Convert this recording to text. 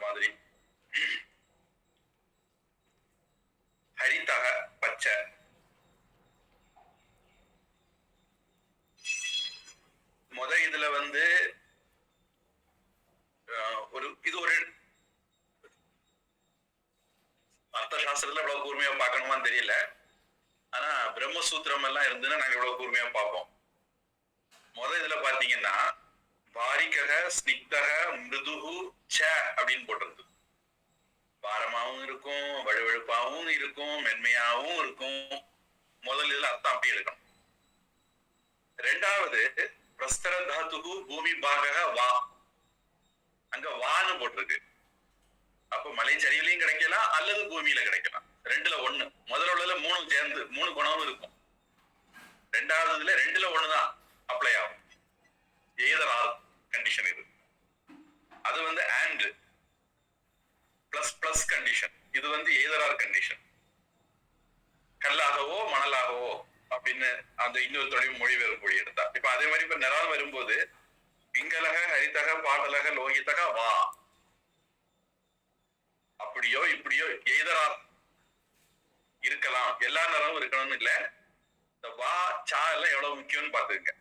மாதிரி. ஹரிதக பச்சை. இதுல வந்து இது ஒரு அர்த்த சாஸ்திரத்துல இவ்வளவு கூர்மையா பார்க்கணுமான்னு தெரியல. ஆனா பிரம்மசூத்திரம் எல்லாம் இருந்துன்னா நாங்க இவ்வளவு கூர்மையா பார்ப்போம். இதுல பாத்தீங்கன்னா பாரிகக ஸ்னிக்தக மிருதுகு ச அப்படின்னு போட்டிருக்கு. பாரமாவும் இருக்கும், வழுவழுப்பாவும் இருக்கும், மென்மையாவும் இருக்கும். இதுல அர்த்தம் அப்படி எடுக்கணும். ரெண்டாவது பிரஸ்தர தாத்துகு பூமி பாகக வா, அங்க வான்னு போட்டிருக்கு. அப்ப மலை சரிவிலையும் கிடைக்கலாம் அல்லது பூமியில கிடைக்கலாம். ரெண்டுல ஒண்ணு. முதல்ல மூணு சேர்ந்து 3 குணமும் இருக்கும். ரெண்டாவதுல ரெண்டுல ஒண்ணுதான் அப்ளை ஆகும். எய்தர் ஆர் கண்டிஷன் இது. அது வந்து அண்ட் பிளஸ் பிளஸ் கண்டிஷன். இது வந்து எய்தர் ஆர் கண்டிஷன். கல்லாகவோ மணலாகவோ அப்படின்னு அந்த இன்னொரு தொழில் மொழிபெயர்ப்பு மொழி எடுத்தா. இப்ப அதே மாதிரி இப்ப நிறம் வரும்போது பிங்களக ஹரிதக பாடலக லோகிதக வா, அப்படியோ இப்படியோ எய்தரா இருக்கலாம். எல்லா நிறமும் இருக்கணும்னு இல்ல. இந்த வா சா எல்லாம் எவ்வளவு முக்கியம்னு பாத்துக்கங்க.